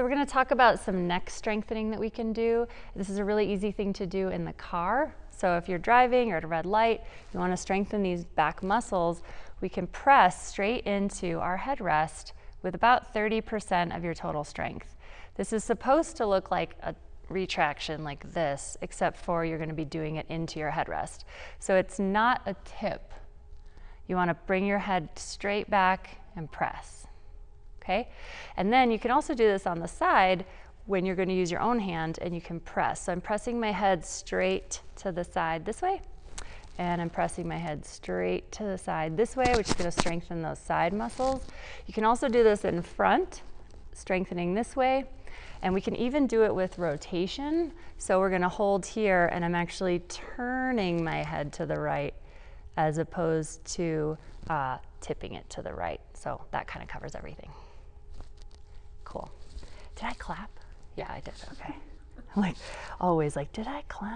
So we're going to talk about some neck strengthening that we can do. This is a really easy thing to do in the car. So if you're driving or at a red light, you want to strengthen these back muscles, we can press straight into our headrest with about 30% of your total strength. This is supposed to look like a retraction like this, except for you're going to be doing it into your headrest. So it's not a tip. You want to bring your head straight back and press. Okay? And then you can also do this on the side when you're going to use your own hand and you can press. So I'm pressing my head straight to the side this way, and I'm pressing my head straight to the side this way, which is going to strengthen those side muscles. You can also do this in front, strengthening this way, and we can even do it with rotation. So we're going to hold here, and I'm actually turning my head to the right as opposed to tipping it to the right. So that kind of covers everything. Cool. Did I clap? Yeah, I did. Okay. I'm like, always like, did I clap?